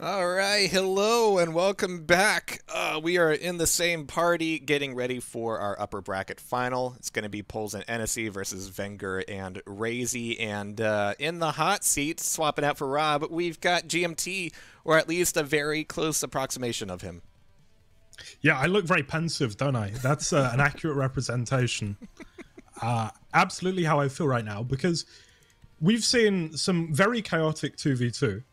All right, hello and welcome back. We are in the same party getting ready for our upper bracket final. It's going to be PULZz and enesy versus Venger and RAISY. And in the hot seat, swapping out for Rob, we've got GMT, or at least a very close approximation of him. Yeah, I look very pensive, don't I? That's an accurate representation. Absolutely how I feel right now, because we've seen some very chaotic 2v2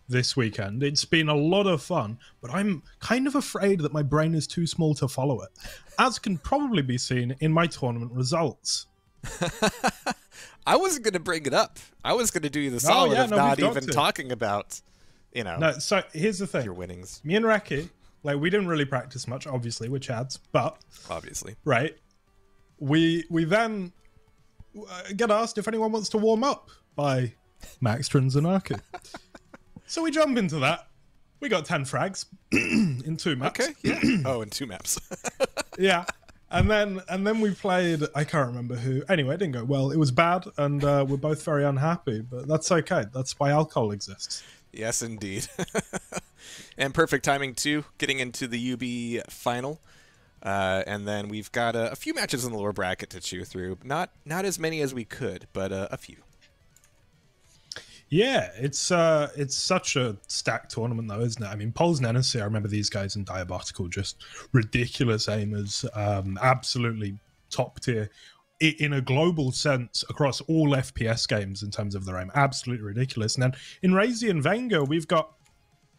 this weekend. It's been a lot of fun, but I'm kind of afraid that my brain is too small to follow it, as can probably be seen in my tournament results. I wasn't going to bring it up. I was going to do you the solid of not even talking about, you know. No, so here's the thing. Your winnings. Me and Reki, like, we didn't really practice much, obviously, we're chads, but... Obviously. Right. We then get asked if anyone wants to warm up by myztro and Zanarki. So we jump into that. We got 10 frags in 2 maps. Okay, yeah. Oh, in 2 maps. Yeah. And then we played, I can't remember who. Anyway, it didn't go well. It was bad, and we're both very unhappy, but that's okay. That's why alcohol exists. Yes, indeed. And perfect timing, too, getting into the UB final. And then we've got a few matches in the lower bracket to chew through. Not as many as we could, but a few. Yeah, it's such a stacked tournament, though, isn't it? I mean, PULZz and enesy, I remember these guys in Diabotical, just ridiculous aimers, absolutely top tier in a global sense across all FPS games in terms of their aim. Absolutely ridiculous. And then in RAISY and Venger, we've got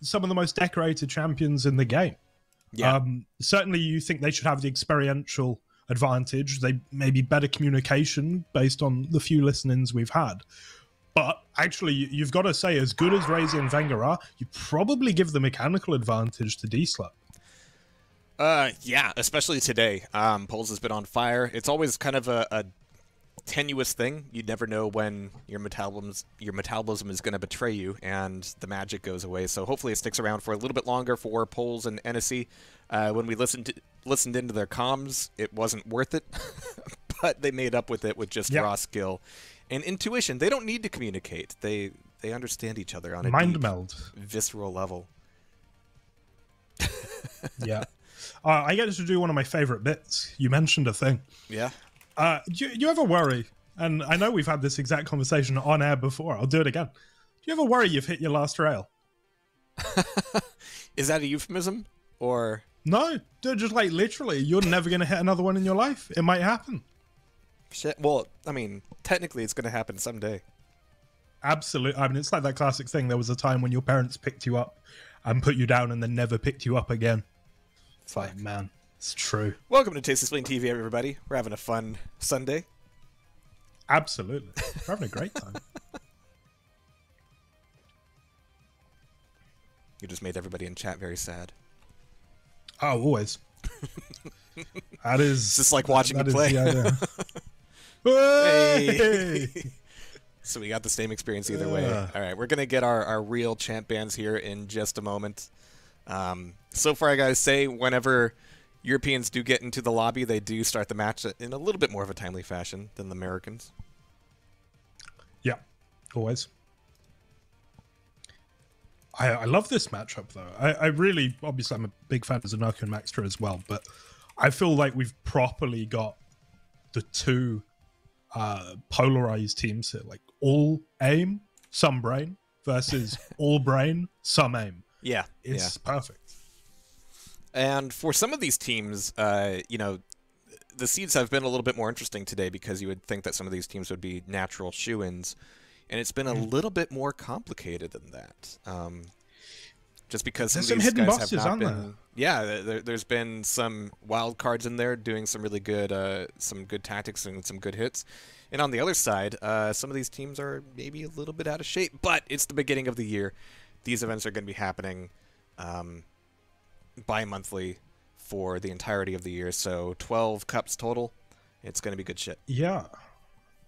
some of the most decorated champions in the game. Yeah. Certainly, you think they should have the experiential advantage. They maybe better communication based on the few listenings we've had. But actually, you've got to say, as good as RAISY and Venger are, you probably give the mechanical advantage to Slurp. Yeah, especially today. PULZz has been on fire. It's always kind of a tenuous thing. You never know when your metabolism is going to betray you and the magic goes away. So hopefully it sticks around for a little bit longer for PULZz and enesy. When we listened into their comms, it wasn't worth it, but they made up with it with just raw skill and intuition. They don't need to communicate. They understand each other on a mind deep, meld, visceral level. Yeah. I get to do one of my favorite bits. You mentioned a thing. Yeah. Do you ever worry, and I know we've had this exact conversation on air before, I'll do it again. Do you ever worry you've hit your last rail? Is that a euphemism? Or... No, just like literally, you're never going to hit another one in your life. It might happen. Shit. Well, I mean, technically it's going to happen someday. Absolutely. I mean, it's like that classic thing. There was a time when your parents picked you up and put you down and then never picked you up again. It's like, man, it's true. Welcome to Tasty Spleen TV, everybody. We're having a fun Sunday. Absolutely. We're having a great time. You just made everybody in chat very sad. Oh, always. That is... It's just like watching you play. Hey! So we got the same experience either way. All right, we're going to get our real champ bands here in just a moment. So far, I got to say, whenever Europeans do get into the lobby, they do start the match in a little bit more of a timely fashion than the Americans. Yeah, always. I love this matchup, though. I really, obviously, I'm a big fan of Zanarki and myztro as well, but I feel like we've properly got the two polarized teams here, like all aim, some brain, versus all brain, some aim. Yeah. It's perfect. And for some of these teams, you know, the seeds have been a little bit more interesting today because you would think that some of these teams would be natural shoo-ins. And it's been a little bit more complicated than that. Just because some of these guys have not been... Yeah, there's been some wild cards in there doing some really good tactics and some good hits. And on the other side, some of these teams are maybe a little bit out of shape. But it's the beginning of the year. These events are going to be happening bi-monthly for the entirety of the year. So 12 cups total. It's going to be good shit. Yeah.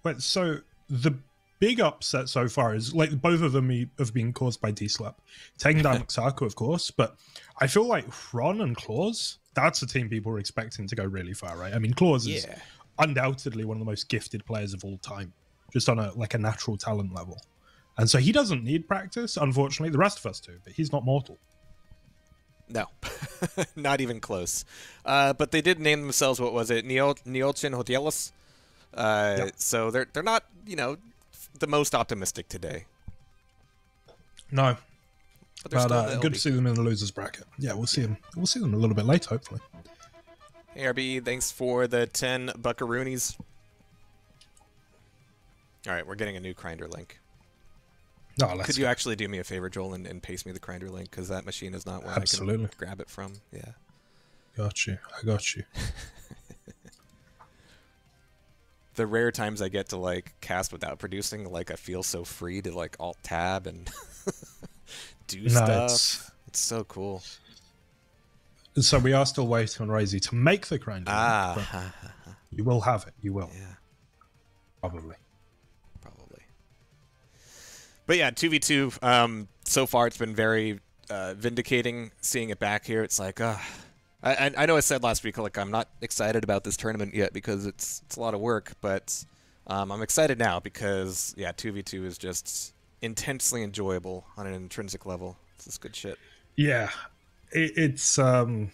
But so the big upset so far is, like, both of them have been caused by Slurp. Taking down myztro, of course, but I feel like Ron and PULZz, that's a team people are expecting to go really far, right? I mean, PULZz is undoubtedly one of the most gifted players of all time, just on a natural talent level. And so he doesn't need practice, unfortunately. The rest of us do, but he's not mortal. No, not even close. But they did name themselves, what was it, Neochin Hoteles? Yep. So they're not, you know, the most optimistic today. No. But they're still good to see them in the losers bracket. Yeah, we'll see them. We'll see them a little bit later, hopefully. Hey, RB, thanks for the 10 buckaroonies. All right, we're getting a new Grindr link. Oh, Could you actually do me a favor, Joel, and paste me the Grindr link? Because that machine is not one I can grab it from. Yeah. Got you. I got you. The rare times I get to, like, cast without producing, like, I feel so free to, like, alt-tab and do stuff. It's so cool. So we are still waiting on RAISY to make the Grindr link. You will have it. You will. Yeah. Probably. But yeah, 2v2, so far it's been very vindicating seeing it back here. It's like, I know I said last week, like, I'm not excited about this tournament yet because it's a lot of work, but I'm excited now because, yeah, 2v2 is just intensely enjoyable on an intrinsic level. It's just good shit. Yeah. It's, I mean,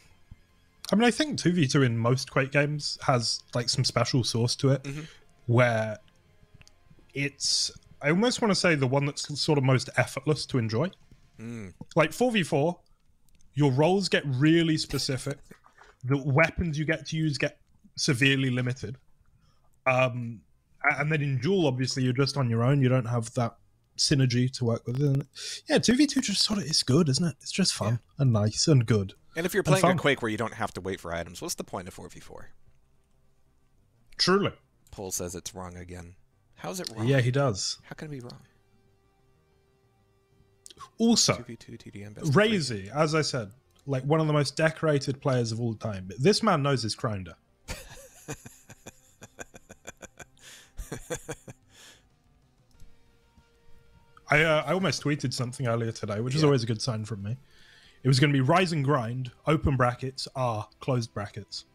I think 2v2 in most Quake games has, like, some special sauce to it where it's... I almost want to say the one that's sort of most effortless to enjoy. Like 4v4, your roles get really specific. The weapons you get to use get severely limited. And then in Duel, obviously, you're just on your own. You don't have that synergy to work with. And yeah, 2v2 just sort of is good, isn't it? It's just fun and nice and good. And if you're playing a Quake where you don't have to wait for items, what's the point of 4v4? Truly. PULZz says it's wrong again. How's it wrong? Yeah, he does. How can it be wrong? Also, 2v2 TDM best RAISY, as I said, like one of the most decorated players of all time. But this man knows his grinder. I almost tweeted something earlier today, which is always a good sign from me. It was going to be rise and grind, open brackets, R, closed brackets.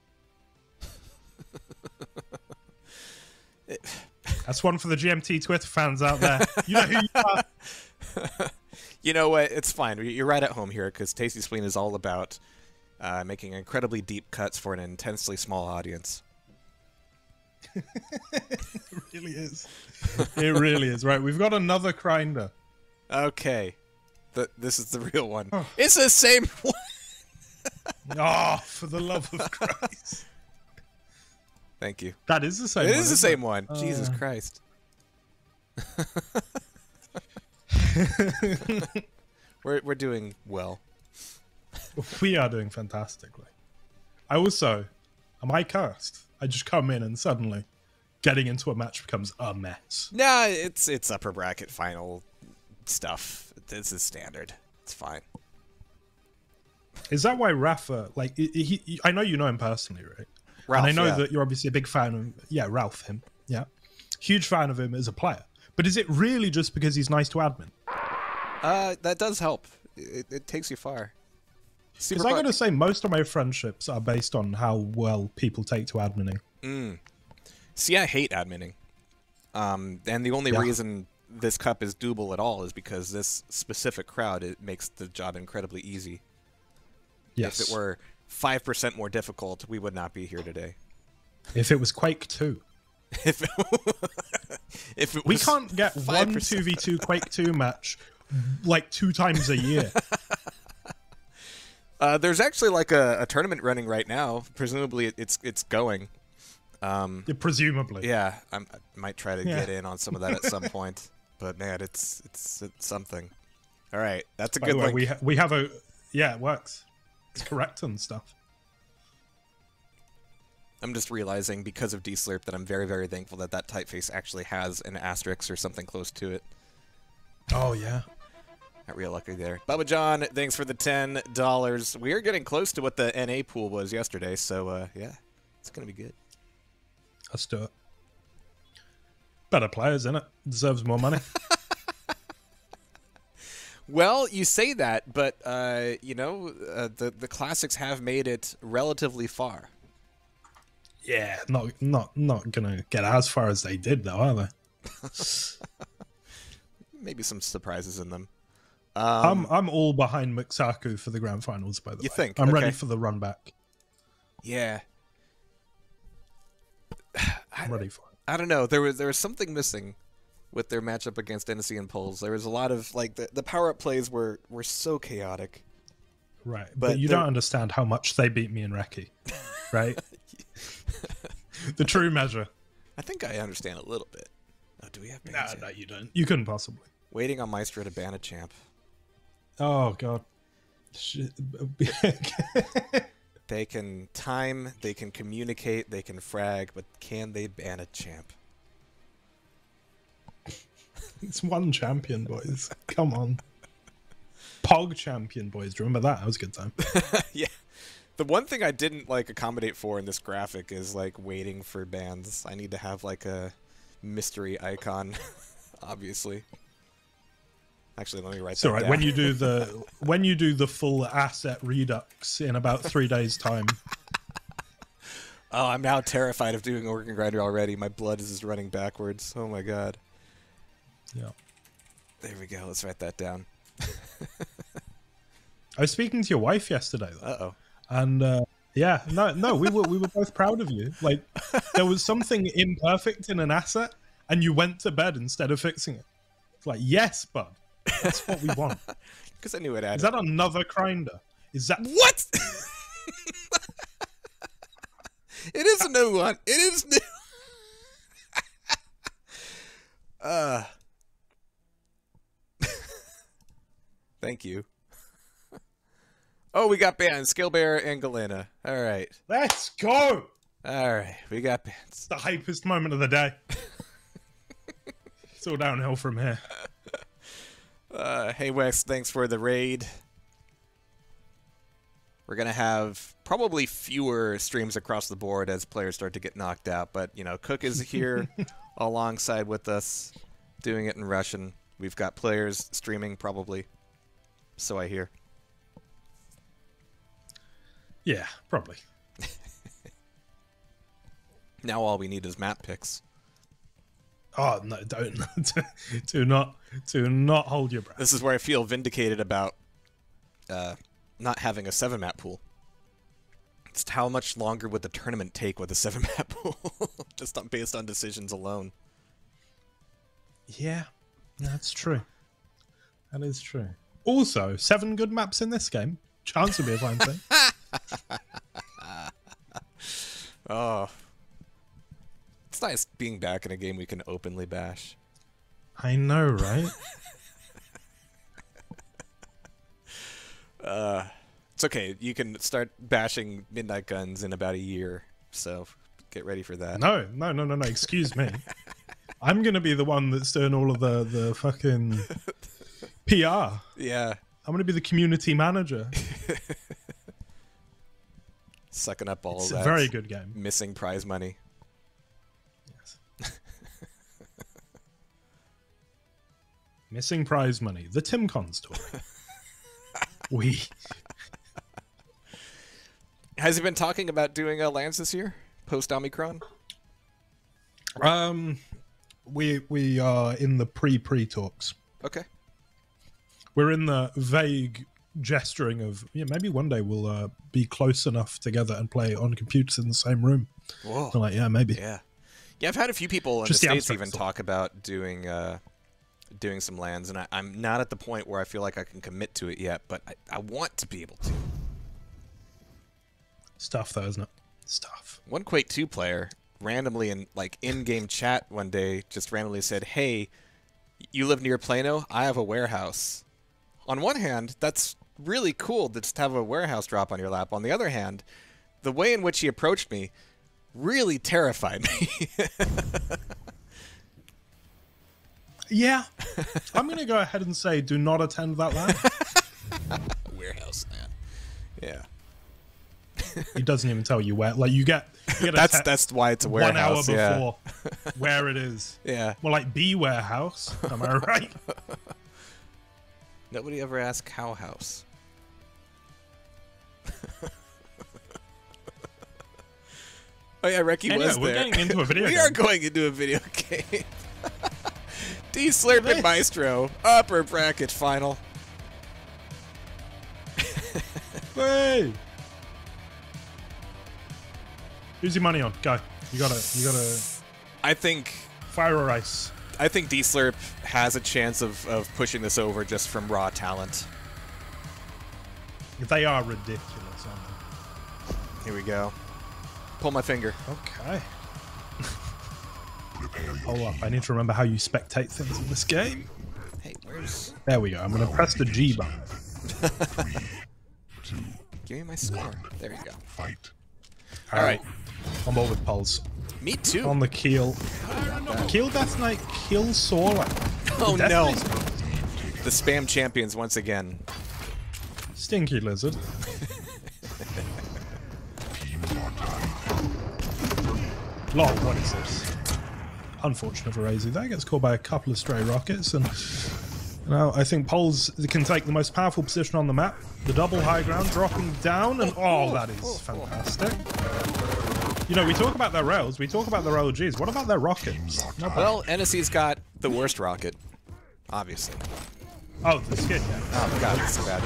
That's one for the GMT Twitter fans out there. You know who you are. You know what? It's fine. You're right at home here because Tasty Spleen is all about making incredibly deep cuts for an intensely small audience. It really is. It really is. Right, we've got another grinder. Okay. This is the real one. Oh. It's the same one. Oh, for the love of Christ. Thank you. That is the same one. It is the same one. Jesus Christ. We're doing well. We are doing fantastically. Am I cursed? I just come in and suddenly getting into a match becomes a mess. Nah, it's upper bracket final stuff. This is standard. It's fine. Is that why Rafa, like, I know you know him personally, right? Ralph, and I know that you're obviously a big fan of, Ralph, him. Yeah. Huge fan of him as a player. But is it really just because he's nice to admin? That does help. It takes you far. Because I gotta say, most of my friendships are based on how well people take to adminning. See, I hate adminning. And the only reason this cup is doable at all is because this specific crowd, it makes the job incredibly easy. Yes. If it were 5% more difficult, we would not be here today. If it was Quake 2. if it was we can't get 5%. One 2v2 Quake 2 match like 2 times a year. There's actually like a tournament running right now. Presumably it's going. Presumably. Yeah, I might try to get in on some of that at some point. But man, it's something. All right, that's a good link. We have a it works. It's correct and stuff. I'm just realizing because of Slurp that I'm very, very thankful that that typeface actually has an asterisk or something close to it. Oh yeah. Not real lucky there. Bubba John, thanks for the $10. We are getting close to what the NA pool was yesterday, so yeah, it's gonna be good. Let's do it. Better players, innit? Deserves more money. Well, you say that, but you know, the classics have made it relatively far. Yeah, not gonna get as far as they did, though, are they? maybe some surprises in them. I'm all behind Mixaku for the grand finals, by the way. You think? I'm Okay. ready for the run back. Yeah. I'm ready for it. I don't know. There was something missing with their matchup against enesy and PULZz. There was a lot of like the power-up plays were so chaotic. Right, but you don't understand how much they beat me and Reki, right? The true measure. I think I understand a little bit. Oh, do we have bans yet? No, you don't. You couldn't possibly. Waiting on myztro to ban a champ. Oh god. Shit. They can time, they can communicate, they can frag, but can they ban a champ? It's one champion, boys. Come on. Pog champion, boys. Do you remember that? That was a good time. Yeah. The one thing I didn't like accommodate for in this graphic is like waiting for bans. I need to have like a mystery icon, obviously. Actually, let me write that down. When you do the full asset redux in about 3 days' time. Oh, I'm now terrified of doing Organ Grinder already. My blood is just running backwards. Oh my god. Yeah. There we go. Let's write that down. I was speaking to your wife yesterday, though. Uh-oh. And yeah, no, we were both proud of you. Like there was something imperfect in an asset, and you went to bed instead of fixing it. It's like, yes, bud, that's what we want. Because I knew it had. Is that another grinder? Is that what? It is a new one. It is new. Thank you. Oh, we got bans. Scalebear and Galena. All right. Let's go. All right. We got bans. It's the hypest moment of the day. It's all downhill from here. Hey, Wex, thanks for the raid. We're going to have probably fewer streams across the board as players start to get knocked out. But, you know, Cook is here alongside with us, doing it in Russian. We've got players streaming probably. So I hear. Yeah, probably. Now all we need is map picks. Oh no! Don't do not hold your breath. This is where I feel vindicated about not having a 7-map pool. It's how much longer would the tournament take with a 7-map pool, just based on decisions alone. Yeah, that's true. That is true. Also, 7 good maps in this game. Chance would be a fine thing. Oh. It's nice being back in a game we can openly bash. I know, right? It's okay. You can start bashing Midnight Guns in about a year, so get ready for that. No. Excuse me. I'm going to be the one that's doing all of the fucking PR. Yeah. I'm going to be the community manager. Sucking up all it's that. It's a very good game. Missing prize money. Yes. Missing prize money. The TimCon story. Has he been talking about doing LANs this year? Post-Omicron? We are in the pre talks. Okay. We're in the vague gesturing of, yeah, maybe one day we'll be close enough together and play on computers in the same room. Whoa. So like, yeah, maybe. Yeah. Yeah, I've had a few people in Just the the States even abstract talk about doing some LANs, and I'm not at the point where I feel like I can commit to it yet, but I want to be able to. Stuff, though, isn't it? Stuff. One Quake 2 player randomly in-game chat one day just randomly said, "Hey, you live near Plano? I have a warehouse." On one hand, that's really cool to just have a warehouse drop on your lap. On the other hand, the way in which he approached me really terrified me. Yeah. I'm going to go ahead and say do not attend that LAN. Warehouse LAN. Yeah. He doesn't even tell you where. Like, you get that's why it's a warehouse. 1 hour before where it is. Yeah. More like B warehouse. Am I right? Nobody ever asked Cow House. Oh yeah, Reki was we're there. getting into a video game. We are going into a video game. D-Slurp and myztro. Upper bracket final. Hey! Who's your money on? Go. You gotta I think fire or ice. I think D-Slurp has a chance of pushing this over just from raw talent. They are ridiculous, aren't they? Here we go. Pull my finger. Okay. Hold up, I need to remember how you spectate things in this game. Hey, where's... There we go, I'm gonna press the G button. 3, 2, Give me my score. There you go. fight. Alright, I'm board with PULZz. Me too. On the keel. Keel Death Knight, kill Sora. Oh Death no. Knight's The spam champions once again. Stinky Lizard. Lol, what is this? Unfortunate for RAISY. That gets caught by a couple of stray rockets, and now I think PULZz can take the most powerful position on the map. The double high ground dropping down, and oh, that is fantastic. You know, we talk about their rails, we talk about their OGs. What about their rockets? Not bad. Well, Enesy's got the worst rocket, obviously. Oh, the skin, yeah. Oh god, it's so bad.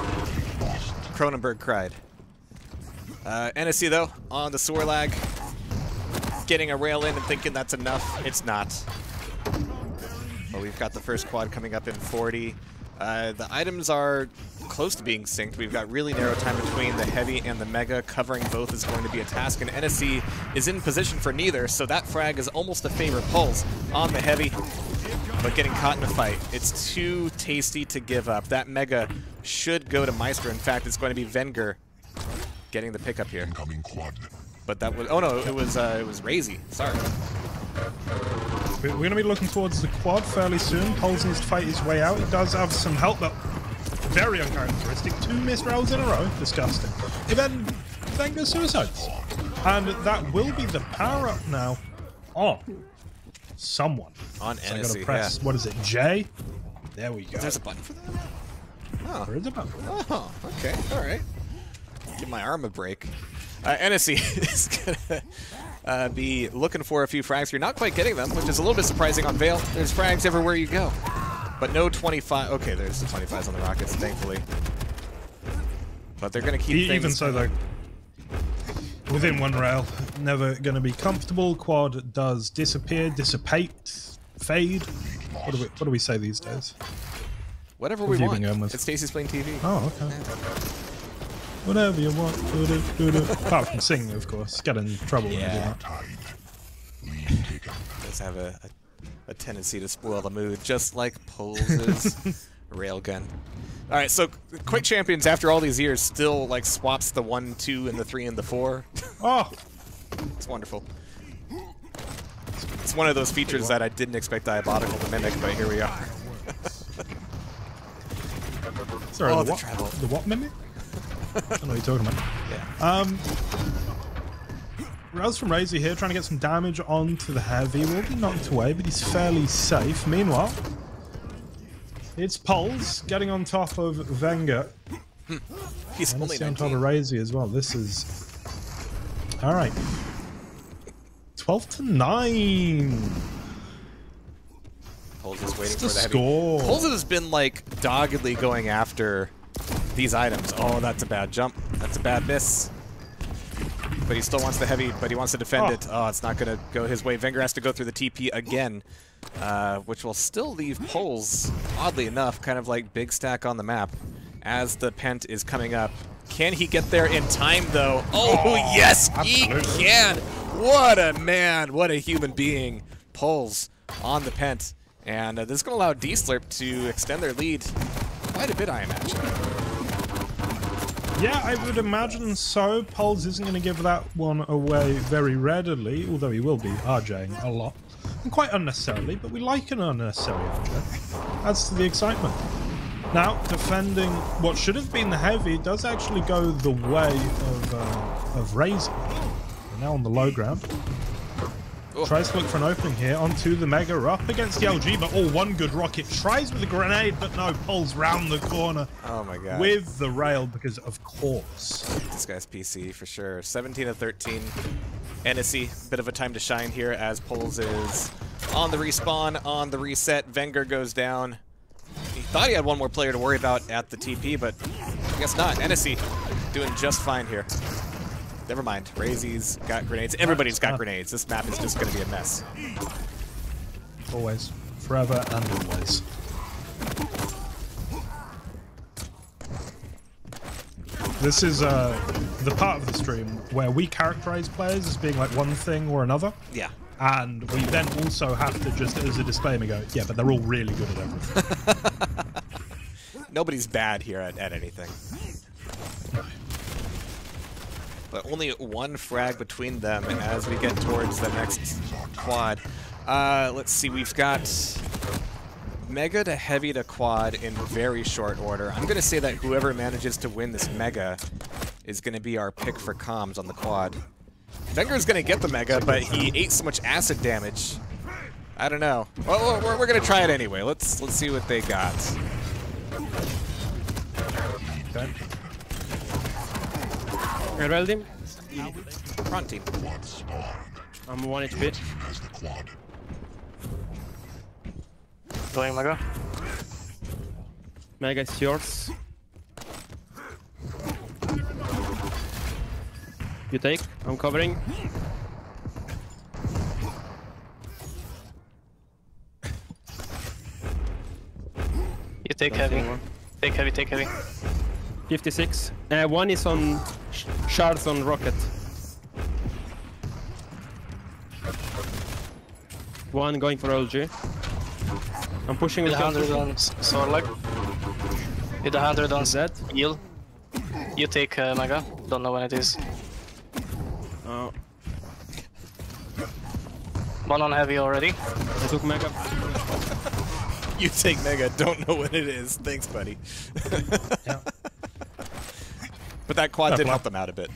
Cronenberg cried. Enesy though, on the sewer lag. Getting a rail in and thinking that's enough. It's not. But we've got the first quad coming up in 40. The items are close to being synced. We've got really narrow time between the heavy and the mega. Covering both is going to be a task, and Enesy is in position for neither, so that frag is almost a favorite. PULZz on the heavy, but getting caught in a fight. It's too tasty to give up. That mega should go to myztro. In fact, it's going to be Vengeur getting the pickup here. Incoming quad. But that was... Oh no, it was RAISY. Sorry. We're going to be looking towards the quad fairly soon. PULZz needs to fight his way out. He does have some help, but very uncharacteristic. 2 missed rounds in a row. Disgusting. And then Vengeur suicides. And that will be the power-up now on someone. On So I Enesy, gotta press, yeah. what is it, J? There we go. There's a button for that? Oh. There is a button. Oh, okay. Alright. Give my arm a break. Enesy is gonna be looking for a few frags. You're not quite getting them, which is a little bit surprising on Veil. There's frags everywhere you go. But no 25. Okay, there's the 25s on the rockets, thankfully. But they're gonna keep things... Even so, though, within one rail, never going to be comfortable. Quad does disappear, dissipate, fade. What do we say these days? Whatever What we have you been want. going with? It's Stacy's playing TV. Oh, okay. Whatever you want. Apart from singing, of course. Get in trouble when you do that. Does have a tendency to spoil the mood, just like PULZz's railgun. All right, so Quick Champions, after all these years, still like swaps the 1, 2, and the 3 and the 4. Oh, It's wonderful. It's one of those features that I didn't expect Diabolical to mimic, but here we are. sorry. Oh, the the what? travel. The what mimic? I don't know what you're talking about. Yeah. Rails from RAISY here, trying to get some damage onto the heavy. Will be knocked away, but he's fairly safe. Meanwhile, it's PULZz getting on top of Vengeur. He's And only on top 19. of RAISY as well. This is... Alright. 12 to 9. PULZz is waiting The for the heavy. score. PULZz has been like doggedly going after these items. Oh, that's a bad jump. That's a bad miss. But he still wants the heavy, but he wants to defend it. Oh, it's not going to go his way. Vengeur has to go through the TP again, which will still leave PULZz, oddly enough, kind of like big stack on the map as the pent is coming up. Can he get there in time, though? Oh, yes, absolutely. he can. What a man. What a human being. PULZz on the pent. And this is going to allow D-Slurp to extend their lead quite a bit, I imagine. Yeah, I would imagine so. PULZz isn't going to give that one away very readily, although he will be RJing a lot. And quite unnecessarily, but we like an unnecessary RJ. Adds to the excitement. Now, defending what should have been the heavy does actually go the way of RAISY. We're now on the low ground. Oh. Tries to look for an opening here onto the Mega, up against the LG, but one good rocket. Tries with a grenade, but no, PULZz round the corner. Oh my god. With the rail, because of course. This guy's PC for sure. 17 to 13. Enesy, bit of a time to shine here as PULZz is On the respawn, on the reset, Wenger goes down. He thought he had one more player to worry about at the TP, but I guess not. enesy doing just fine here. Never mind. RAISY's got grenades. Everybody's got grenades. This map is just going to be a mess. Always. Forever and always. This is the part of the stream where we characterize players as being like one thing or another. Yeah. And we then also have to just, as a disclaimer, go, yeah, but they're all really good at everything. Nobody's bad here at anything. But only one frag between them as we get towards the next quad. Let's see, we've got Mega to Heavy to Quad in very short order. I'm going to say that whoever manages to win this Mega is going to be our pick for comms on the quad. Wenger's going to get the Mega, but he ate so much acid damage. I don't know. Well, we're going to try it anyway. Let's see what they got. Okay. Real team. Front team. I'm 1 HP. Going Mega. Mega is yours. You take. I'm covering. You take heavy. Take heavy, take heavy. 56. One is on shards on rocket. One going for LG. I'm pushing Hit with 100 on Sorlag. Hit 100 on that. Heal. You take Mega. Don't know when it is. Oh, One on heavy already. I took Mega. You take Mega, don't know what it is. Thanks, buddy. Yeah. But that quad did help them out a bit.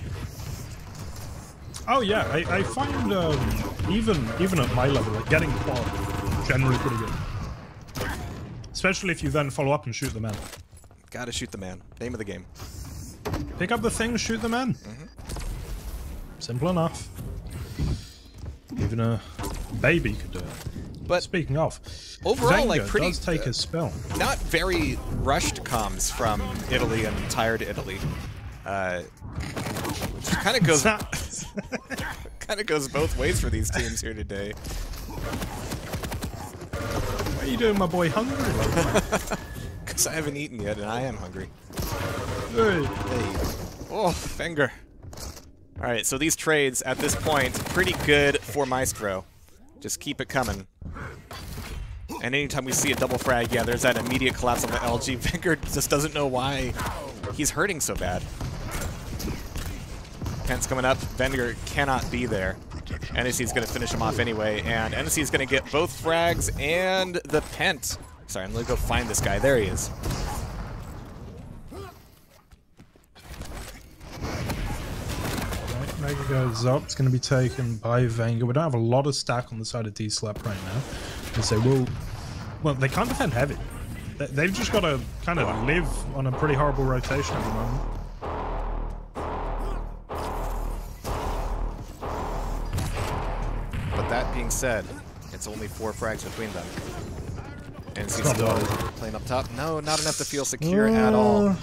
Oh yeah, I find even at my level, like getting quad generally pretty good. Especially if you then follow up and shoot the man. Gotta shoot the man. Name of the game. Pick up the thing, shoot the man. Simple enough. Even a baby could do it. But speaking of, overall, Wenger like pretty does take his spell. Not very rushed comms from Italy and tired Italy. Kind of goes kind of goes both ways for these teams here today. What are you doing, my boy? Hungry? Because I haven't eaten yet, and I am hungry. Hey. Hey. Oh, Wenger. All right, so these trades at this point pretty good for myztro. Just keep it coming. And anytime we see a double frag, yeah, there's that immediate collapse on the LG. Wenger just doesn't know why he's hurting so bad. Pent's coming up. Wenger cannot be there. enesy's going to finish him off anyway, and enesy's going to get both frags and the Pent. Sorry, I'm going to go find this guy. There he is. Mega goes up. It's going to be taken by Wenger. We don't have a lot of stack on the side of D-Slap right now. And so well, they can't defend heavy. They've just got to kind of live on a pretty horrible rotation at the moment. But that being said, it's only 4 frags between them. And he's still playing up top. No, not enough to feel secure at all.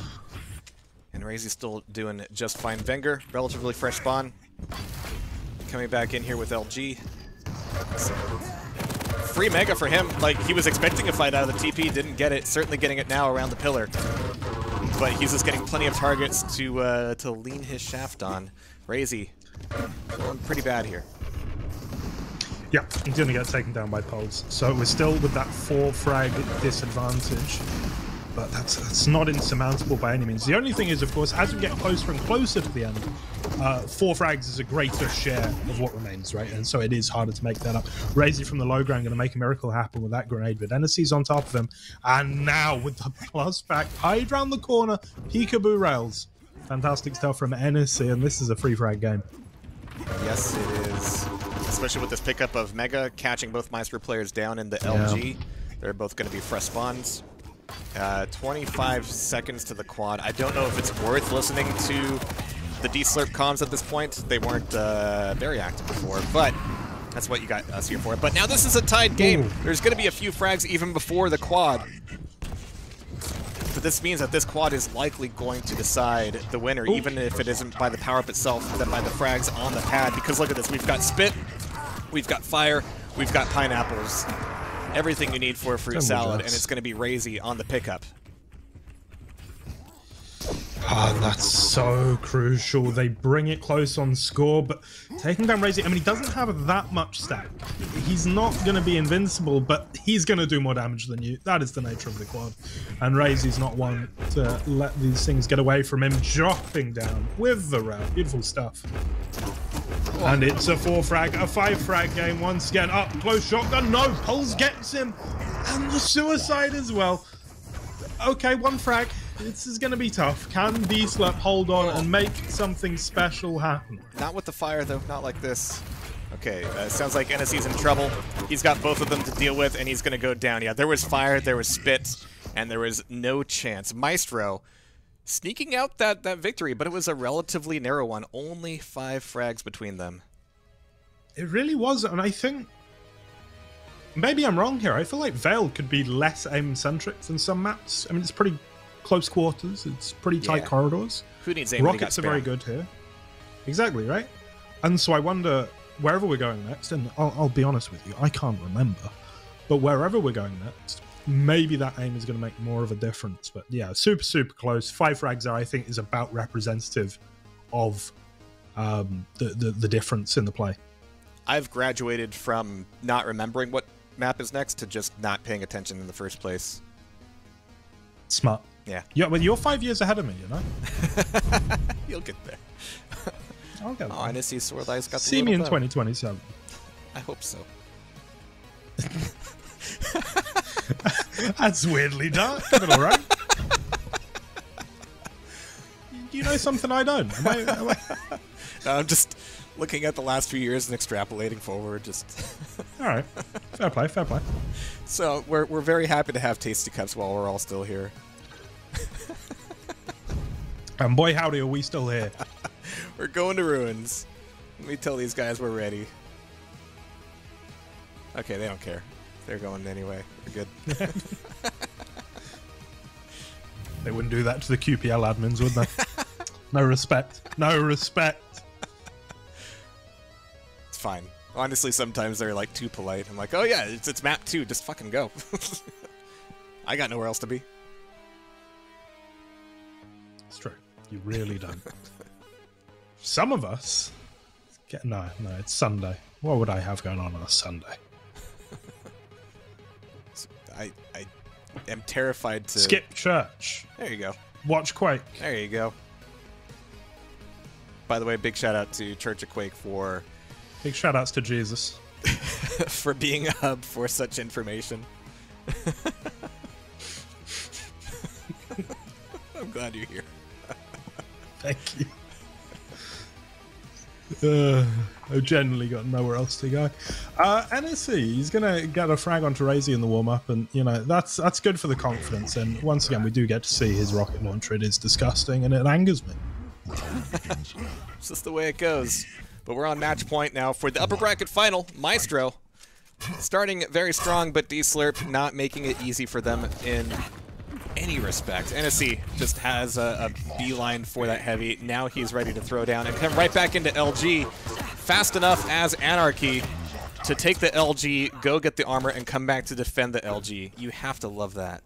And RAISY's still doing just fine. Wenger, relatively fresh spawn. Coming back in here with LG. So, free Mega for him. Like, he was expecting a fight out of the TP, didn't get it. Certainly getting it now around the pillar. But he's just getting plenty of targets to lean his shaft on. RAISY, feeling pretty bad here. Yeah, he's going to get taken down by PULZz. So we're still with that 4 frag disadvantage. But that's not insurmountable by any means. The only thing is, of course, as we get closer and closer to the end, 4 frags is a greater share of what remains, right? And so it is harder to make that up. RAISY from the low ground going to make a miracle happen with that grenade, but enesy's on top of him. And now with the plus back, hide round the corner, peekaboo rails. Fantastic stuff from enesy, and this is a free frag game. Yes, it is. Especially with this pickup of Mega, catching both myztro players down in the LG. They're both going to be fresh spawns. 25 seconds to the quad. I don't know if it's worth listening to the D-Slurp comms at this point. They weren't very active before, but That's what you got us here for. But now this is a tied game. There's going to be a few frags even before the quad. But this means that this quad is likely going to decide the winner, even if it isn't by the power-up itself, but by the frags on the pad. Because look at this, we've got spit, we've got fire, we've got pineapples. Everything you need for a fruit salad, and it's going to be RAISY on the pickup. Ah, that's so crucial. They bring it close on score, but taking down RAISY, I mean, he doesn't have that much stack. He's not going to be invincible, but he's going to do more damage than you. That is the nature of the quad. And RAISY's not one to let these things get away from him, dropping down with the round. Beautiful stuff. And it's a 4-frag, a 5-frag game once again. Up close shotgun. No, PULZz gets him. And the suicide as well. Okay, 1 frag. This is going to be tough. Can Slurp hold on and make something special happen? Not with the fire, though. Not like this. Okay, sounds like enesy's in trouble. He's got both of them to deal with, and he's going to go down. Yeah, there was fire, there was spit, and there was no chance. myztro sneaking out that victory, but it was a relatively narrow one. Only 5 frags between them. It really was, and I think... Maybe I'm wrong here. I feel like Veil could be less aim-centric than some maps. I mean, it's pretty close quarters. It's pretty tight corridors. Who needs aim? Rockets are very good here. Exactly, right? And so I wonder, wherever we're going next, and I'll be honest with you, I can't remember, but wherever we're going next, maybe that aim is going to make more of a difference. But yeah, super, super close. 5 frags there, I think, is about representative of the difference in the play. I've graduated from not remembering what map is next to just not paying attention in the first place. Smart. Yeah. Well, you're 5 years ahead of me, you know? You'll get there. I'll get there. Oh, enesy's sword eyes got the See me in bow. 2027. I hope so. That's weirdly dark, but alright. Do you know something I don't? Am I... No, I'm just looking at the last few years and extrapolating forward. Just alright. Fair play, fair play. So we're very happy to have Tasty Cups while we're all still here. And boy howdy, are we still here. We're going to ruins. Let me tell these guys we're ready. Okay, they don't care. They're going anyway. We're good. They wouldn't do that to the QPL admins, would they? No respect. No respect. It's fine. Honestly, sometimes they're like too polite. I'm like, oh yeah, it's map 2. Just fucking go. I got nowhere else to be. It's true. You really don't. Some of us... No, it's Sunday. What would I have going on a Sunday? I am terrified to... Skip church. There you go. Watch Quake. There you go. By the way, big shout out to Church of Quake for... Big shout outs to Jesus. for being a hub for such information. I'm glad you're here. Thank you. I've generally got nowhere else to go. enesy, he's going to get a frag onto RAISY in the warm-up, and, you know, that's good for the confidence. And once again, we do get to see his rocket launcher. It is disgusting, and it angers me. It's just the way it goes. But we're on match point now for the upper bracket final. myztro starting very strong, but Slurp not making it easy for them in any respect. enesy just has a beeline for that heavy. Now he's ready to throw down and come right back into LG. Fast enough as Anarchy to take the LG, go get the armor, and come back to defend the LG. You have to love that.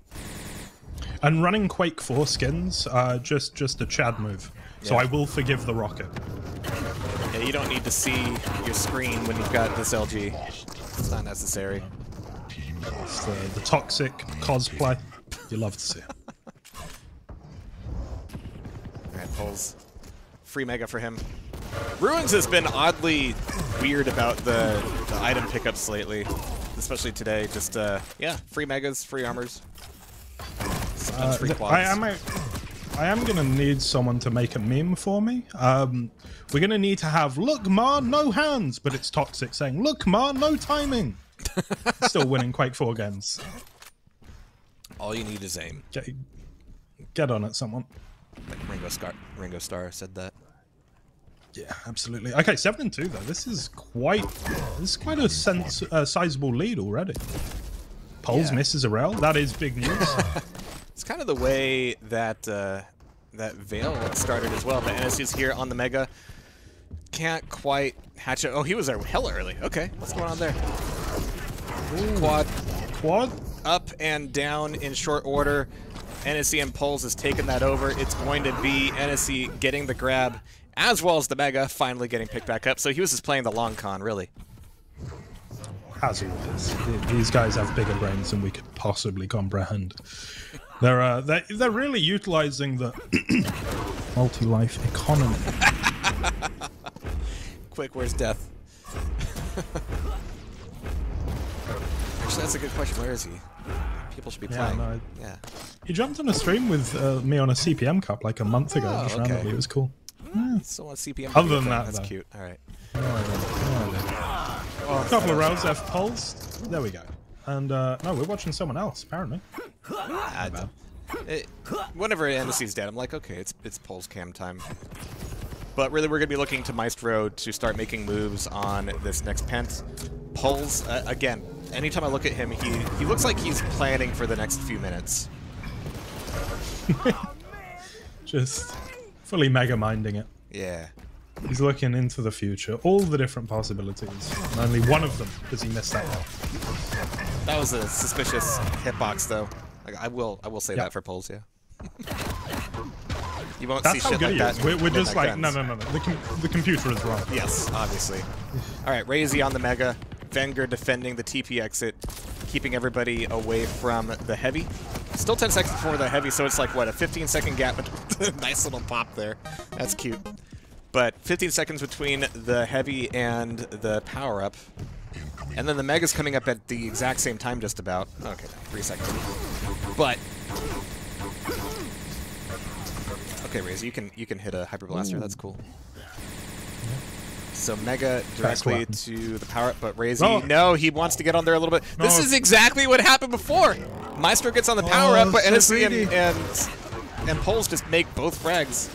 And running Quake 4 skins, just a Chad move. Yeah. So I will forgive the rocket. Yeah, you don't need to see your screen when you've got this LG. It's not necessary. It's the toxic cosplay. You love to see it. Alright, PULZz. Free mega for him. Ruins has been oddly weird about the item pickups lately. Especially today. Just, yeah, free megas, free armors. Free quads. I am going to need someone to make a meme for me. We're going to need to have, look, Ma, no hands, but it's toxic saying, look, Ma, no timing. Still winning Quake 4 games. All you need is aim. Get on it, someone. Like Ringo Starr said that. Yeah, absolutely. Okay, 7-2 though. This is quite a sizable lead already. PULZz misses a rail. That is big news. It's kind of the way that that Veil started as well. But enesy's here on the Mega. Can't quite hatch it. Oh, he was there hella early. Okay, what's going on there? Ooh. Quad up and down in short order. enesy and PULZz has taken that over. It's going to be enesy getting the grab, as well as the Mega finally getting picked back up. So he was just playing the long con, really. As always, these guys have bigger brains than we could possibly comprehend. They're really utilizing the multi-life economy. Quick, where's Death? Actually, that's a good question. Where is he? People should be playing. No, yeah. He jumped on a stream with me on a CPM Cup like a month ago. Just randomly. It was cool. Yeah. So on CPM. Other than that, that's though. cute. All right. A couple of rounds F PULZz. There we go. And no, we're watching someone else apparently. Whenever enesy's dead, I'm like, okay, it's PULZz cam time. But really, we're gonna be looking to myztro to start making moves on this next pent. PULZz, again, anytime I look at him, he looks like he's planning for the next few minutes. Just fully mega minding it. Yeah. He's looking into the future, all the different possibilities. And only one of them does he miss that one. That was a suspicious hitbox, though. Like, I will say that for PULZz, yeah. You won't see shit like that. We're just like, no. The computer is wrong. Yes, obviously. All right, RAISY on the Mega. Venger defending the TP exit, keeping everybody away from the heavy. Still 10 seconds before the heavy, so it's like, what, a 15-second gap. Nice little pop there. That's cute. But 15 seconds between the heavy and the power-up. And then the Mega's coming up at the exact same time, just about. Okay, 3 seconds. But... okay, RAISY, you can hit a Hyper Blaster. That's cool. So Mega directly to the power-up, but RAISY, no, he wants to get on there a little bit. No. This is exactly what happened before. myztro gets on the power-up, but enesy and PULZz just make both frags.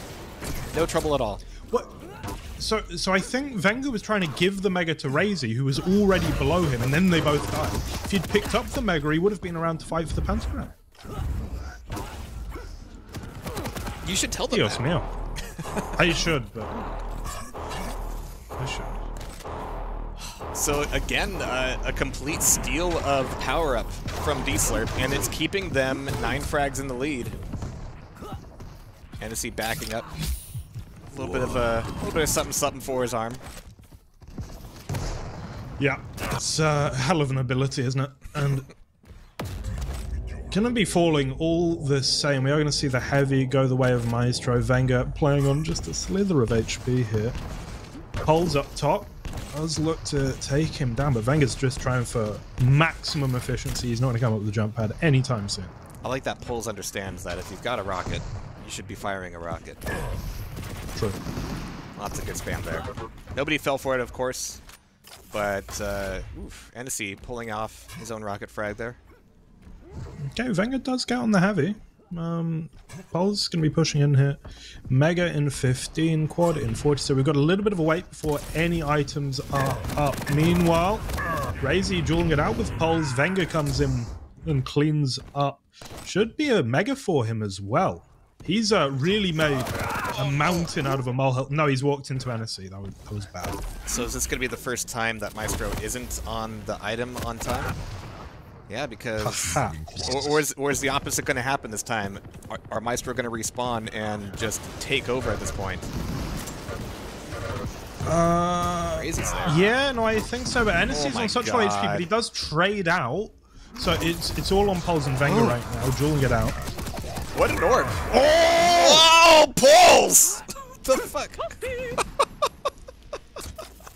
No trouble at all. What? So I think Venger was trying to give the Mega to RAISY, who was already below him, and then they both died. If he'd picked up the Mega, he would have been around to fight for the pentagram. You should tell them Dios that. Mio. I should, but... I should. So again, a complete steal of power-up from Slurp, and it's keeping them 9 frags in the lead. enesy backing up. A little bit of something for his arm. Yeah, it's a hell of an ability, isn't it? And gonna be falling all the same. We are gonna see the heavy go the way of myztro. Venger playing on just a slither of HP here. PULZz up top. Does look to take him down, but Venger's just trying for maximum efficiency. He's not going to come up with the jump pad anytime soon. I like that PULZz understands that if you've got a rocket, you should be firing a rocket. True. Lots of good spam there. Nobody fell for it, of course, but enesy pulling off his own rocket frag there. Okay, Venger does get on the heavy. PULZz going to be pushing in here. Mega in 15, quad in 40, so we've got a little bit of a wait before any items are up. Meanwhile, RAISY dueling it out with PULZz. Venger comes in and cleans up. Should be a Mega for him as well. He's really made a mountain out of a molehill. No, he's walked into enesy. That was bad. So is this going to be the first time that myztro isn't on the item on time? Yeah, because... or is the opposite going to happen this time? Are myztro going to respawn and just take over at this point? RAISY's there. Yeah, no, I think so, but enesy's on such low HP, but he does trade out. So it's all on PULZz and Venger right now, dueling it out. What an orb! Oh, PULZz! What the fuck?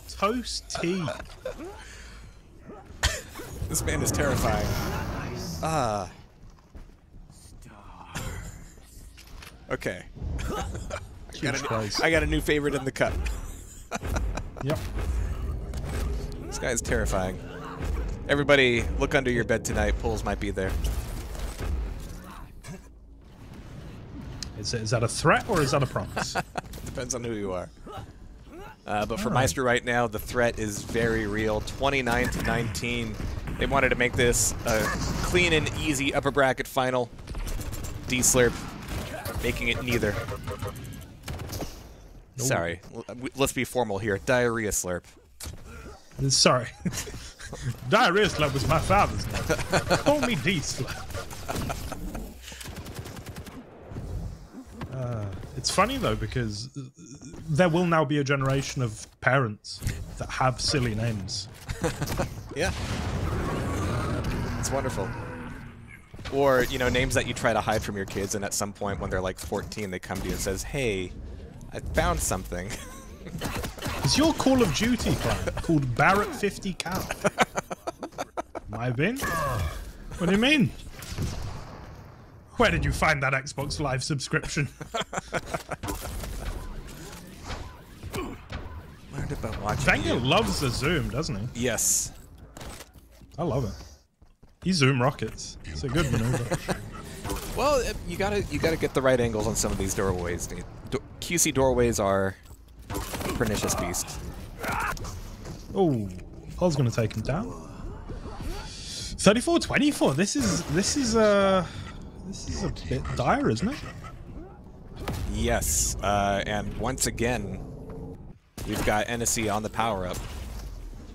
Toast tea. This man is terrifying. Okay. I got a new favorite in the cup. Yep. This guy is terrifying. Everybody, look under your bed tonight. PULZz might be there. Is that a threat or is that a promise? Depends on who you are. But for myztro right now, the threat is very real. 29 to 19. They wanted to make this a clean and easy upper bracket final. Slurp making it neither. Nope. Sorry, let's be formal here. Diarrhea Slurp. Sorry. Diarrhea Slurp was my father's name. Call me Slurp. It's funny though, because there will now be a generation of parents that have silly names. Yeah. It's wonderful. Or, you know, names that you try to hide from your kids, and at some point when they're like 14, they come to you and says, "Hey, I found something." Is your Call of Duty client called Barrett 50 Cal? Might have been. What do you mean? Where did you find that Xbox Live subscription? Learned about watching. Wenger loves the zoom, doesn't he? Yes. I love it. He zoom rockets. It's a good maneuver. Well, you gotta get the right angles on some of these doorways. QC doorways are a pernicious beast. Oh, PULZz gonna take him down. 34-24. This is a bit dire, isn't it? Yes, and once again, we've got enesy on the power up.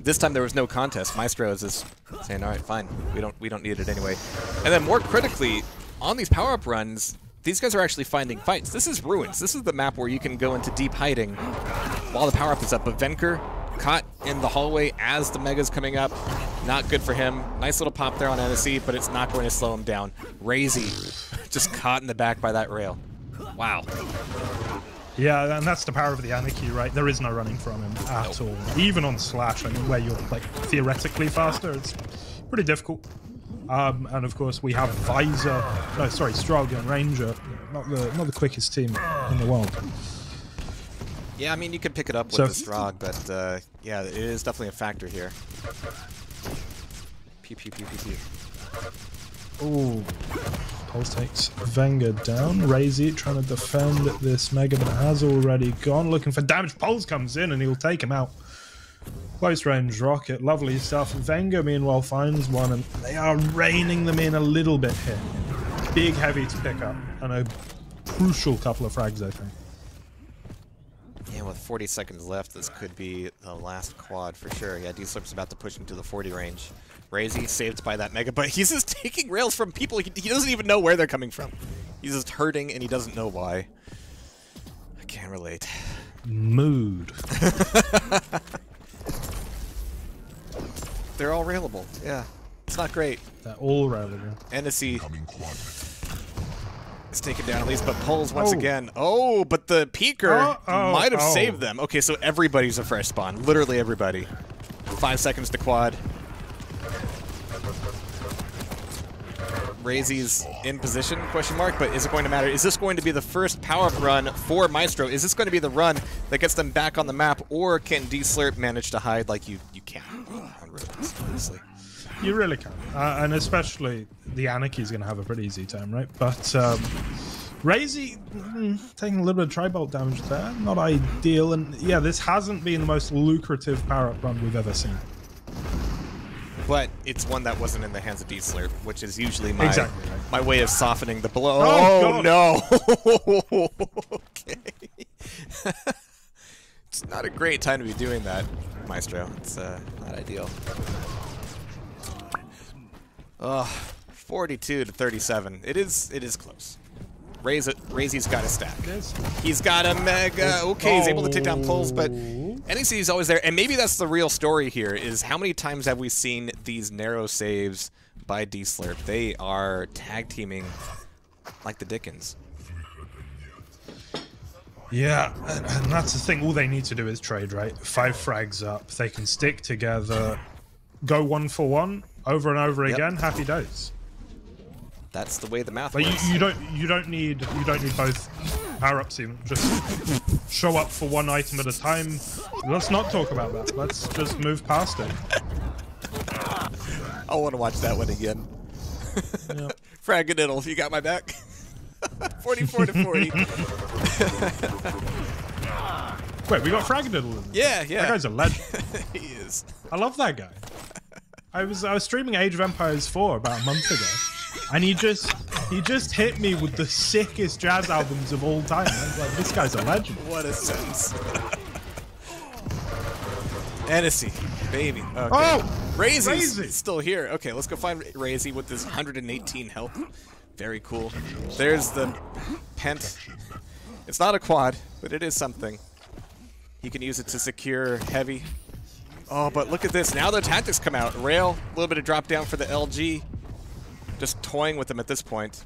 This time there was no contest. myztro is just saying, "All right, fine. We don't need it anyway." And then more critically, on these power up runs, these guys are actually finding fights. This is Ruins. This is the map where you can go into deep hiding while the power up is up. But Venker caught in the hallway as the mega's coming up. Not good for him. Nice little pop there on enesy, but it's not going to slow him down. RAISY just caught in the back by that rail. Wow. Yeah, and that's the power of the Anarchy, right? There is no running from him at all. Even on Slash, I mean, where you're like theoretically faster, it's pretty difficult. And of course we have Strog and Ranger, not the quickest team in the world. Yeah, I mean you can pick it up with the Strog, but yeah, it is definitely a factor here. Pew pew pew pew pew. Ooh. PULZz takes Wenger down. RAISY trying to defend this mega, but has already gone. Looking for damage. PULZz comes in and he'll take him out. Close range rocket. Lovely stuff. Wenger, meanwhile, finds one, and they are reining them in a little bit here. Big heavy to pick up, and a crucial couple of frags, I think. Yeah, with 40 seconds left, this could be the last quad for sure. Yeah, Slurp's about to push into the 40 range. RAISY saved by that mega, but he's just taking rails from people. He doesn't even know where they're coming from. He's just hurting, and he doesn't know why. I can't relate. Mood. They're all railable. Yeah, it's not great. They're all railable. enesy is taken down at least, but PULZz once again. Oh, but the peeker might have saved them. Okay, so everybody's a fresh spawn. Literally everybody. 5 seconds to quad. RAISY's in position, question mark, but is it going to matter? Is this going to be the first power-up run for myztro? Is this going to be the run that gets them back on the map, or can Slurp manage to hide like you can on Ruins, honestly? You really can. And especially the Anarchy is going to have a pretty easy time, right? But RAISY taking a little bit of tri-bolt damage there. Not ideal. And yeah, this hasn't been the most lucrative power-up run we've ever seen. But it's one that wasn't in the hands of Slurp, which is usually my my way of softening the blow. Oh no! Okay. It's not a great time to be doing that, myztro. It's not ideal. 42 to 37. It is close. RAISY's got a stack. He's got a mega. Okay, he's able to take down PULZz, but enesy's always there. And maybe that's the real story here, is how many times have we seen these narrow saves by Slurp? They are tag teaming like the Dickens. Yeah, and that's the thing. All they need to do is trade, right? 5 frags up. They can stick together, go 1 for 1 over and over again. Happy days. That's the way the math but works. You don't need both power-ups even. Just show up for 1 item at a time. Let's not talk about that. Let's just move past it. I want to watch that one again. Yep. Fragadiddle, you got my back. 44 to 40. Wait, we got Fragadiddle. Yeah. That guy's a legend. He is. I love that guy. I was streaming Age of Empires 4 about a month ago, and he just hit me with the sickest jazz albums of all time. I was like, this guy's a legend. What a sense. Enesy, baby. Okay. Oh! RAISY's still here. Okay, let's go find RAISY with this 118 health. Very cool. There's the pent. It's not a quad, but it is something. He can use it to secure heavy. Oh, but look at this. Now the tactics come out. Rail, a little bit of drop down for the LG. Just toying with them at this point.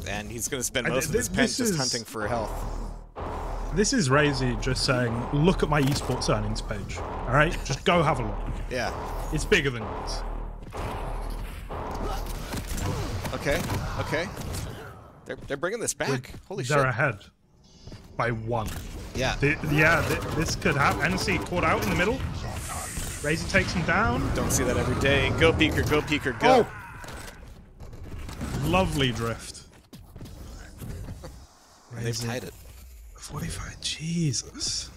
And he's going to spend most of his pen just hunting for health. This is RAISY just saying, look at my esports earnings page. All right? Just go have a look. Yeah. It's bigger than this. Okay. They're bringing this back. Holy shit. They're ahead by 1. Yeah. This could happen. enesy caught out in the middle. RAISY takes him down. Don't see that every day. Go Peeker, go. Oh. Lovely drift. They've tied it. 45. Jesus.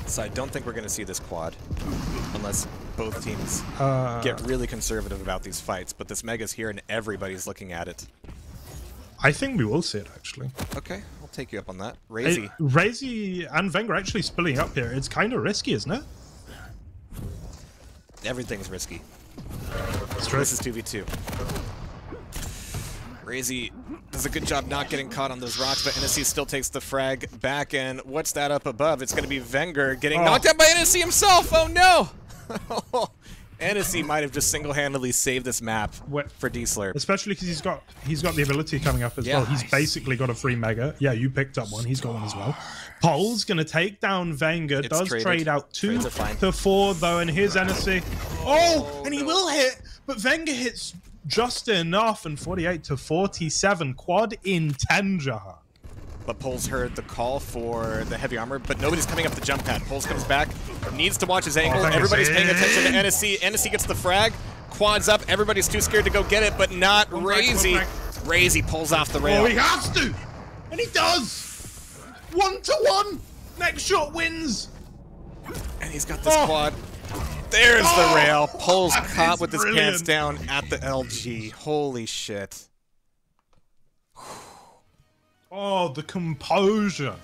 So I don't think we're going to see this quad unless both teams get really conservative about these fights. But this Mega's here and everybody's looking at it. I think we will see it, actually. Okay, I'll take you up on that. RAISY. RAISY and Wenger actually splitting up here. It's kind of risky, isn't it? Everything's risky. That's true. This is 2v2. RAISY does a good job not getting caught on those rocks, but enesy still takes the frag back, and what's that up above? It's going to be Wenger getting knocked out by enesy himself! Oh no! enesy might have just single-handedly saved this map for D-Slurp. Especially because he's got the ability coming up as well. He's basically got a free Mega. Yeah, you picked up one. He's got one as well. PULZz going to take down Wenger. Does trade out 2 to 4 though, and here's enesy. Oh, and he will hit, but Wenger hits just enough, and 48 to 47. Quad in 10, Jaha. But PULZz heard the call for the heavy armor, but nobody's coming up the jump pad. PULZz comes back, needs to watch his angle. Everybody's paying attention to enesy. enesy gets the frag, quads up. Everybody's too scared to go get it, but not RAISY. RAISY pulls off the rail. Oh, he has to! And he does! 1 to 1! Next shot wins! And he's got this quad. There's the rail. PULZz caught with his pants down at the LG. Holy shit. Oh, the composure.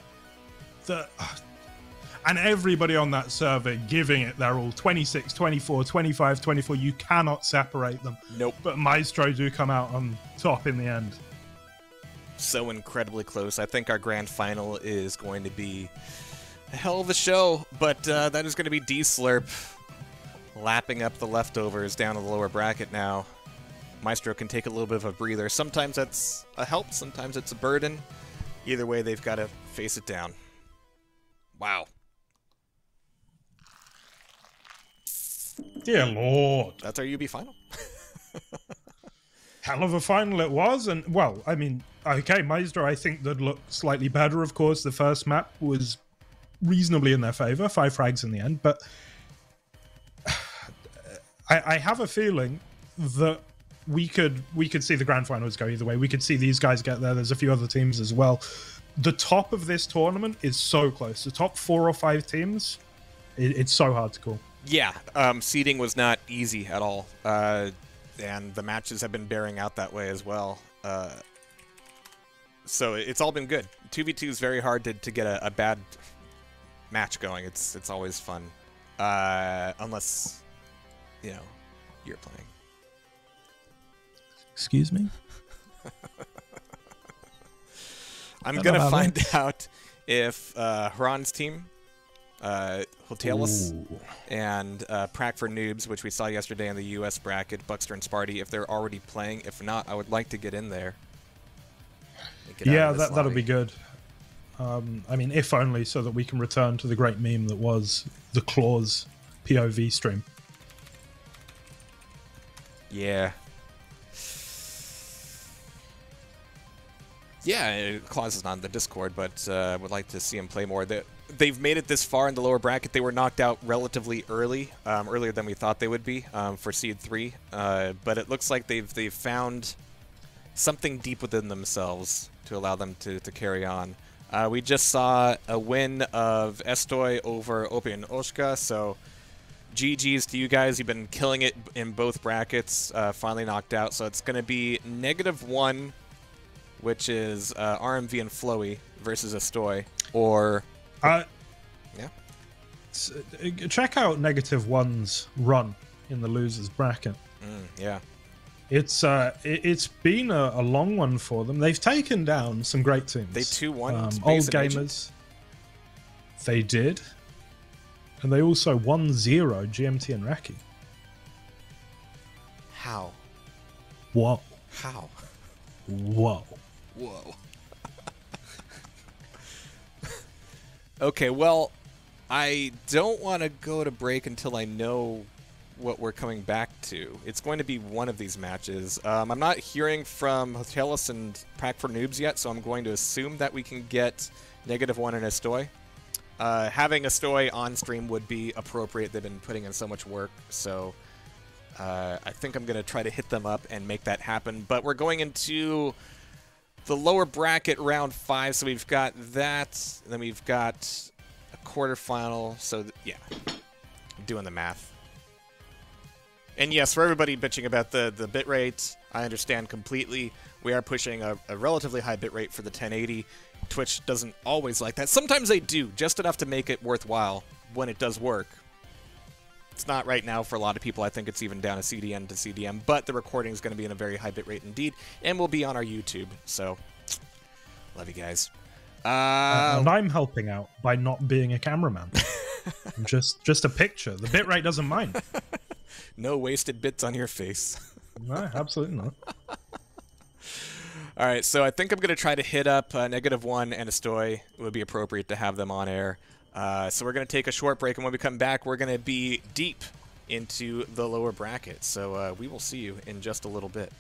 And everybody on that server giving it their all. 26, 24, 25, 24. You cannot separate them. Nope. But myztro do come out on top in the end. So incredibly close. I think our grand final is going to be a hell of a show, but that is going to be D-Slurp lapping up the leftovers down to the lower bracket now. myztro can take a little bit of a breather. Sometimes that's a help, sometimes it's a burden. Either way, they've got to face it down. Wow. Dear Lord. That's our UB final. Hell of a final it was, and, well, I mean, okay, myztro, I think, that looked slightly better, of course. The first map was reasonably in their favor, 5 frags in the end, but I have a feeling that we could see the grand finals go either way. We could see these guys get there. There's a few other teams as well. The top of this tournament is so close. The top 4 or 5 teams, it's so hard to call. Yeah, seeding was not easy at all, and the matches have been bearing out that way as well. So it's all been good. 2v2 is very hard to get a bad match going. It's always fun, unless, you know, you're playing. Excuse me? I'm going to find out if Haran's team, Hotelis, and Prac for Noobs, which we saw yesterday in the US bracket, Buckster and Sparty, if they're already playing. If not, I would like to get in there. Yeah, that'll be good. I mean, if only so that we can return to the great meme that was the Claws POV stream. Yeah. Yeah, Claus is not in the Discord, but would like to see him play more. They've made it this far in the lower bracket. They were knocked out relatively early, earlier than we thought they would be for Seed 3. But it looks like they've found something deep within themselves to allow them to carry on. We just saw a win of Estoy over Opi and Oshka, so GG's to you guys. You've been killing it in both brackets, finally knocked out. So it's going to be -1, which is RMV and Flowy versus Estoy, or... yeah. Check out -1's run in the losers bracket. Yeah. It's been a long one for them. They've taken down some great teams. They 2-1 Old Gamers. They did. And they also 1-0 GMT and Raki. How? Whoa. How? Whoa. Whoa. Okay, well, I don't want to go to break until I know what we're coming back to. It's going to be one of these matches. I'm not hearing from Hotelis and Pack for Noobs yet, so I'm going to assume that we can get -1 and Estoy. Having Estoy on stream would be appropriate. They've been putting in so much work, so I think I'm going to try to hit them up and make that happen. But we're going into the lower bracket round 5, so we've got that, and then we've got a quarterfinal, so yeah, I'm doing the math. And yes, for everybody bitching about the bitrate, I understand completely. We are pushing a relatively high bitrate for the 1080. Twitch doesn't always like that. Sometimes they do, just enough to make it worthwhile when it does work. It's not right now for a lot of people. I think it's even down to CDN to CDM, but the recording is going to be in a very high bitrate indeed, and will be on our YouTube. So, love you guys. And I'm helping out by not being a cameraman. I'm just a picture. The bitrate doesn't mind. No wasted bits on your face. No, absolutely not. All right, so I think I'm going to try to hit up -1 and Estoy. It would be appropriate to have them on air. So we're going to take a short break, and when we come back, we're going to be deep into the lower bracket. So we will see you in just a little bit.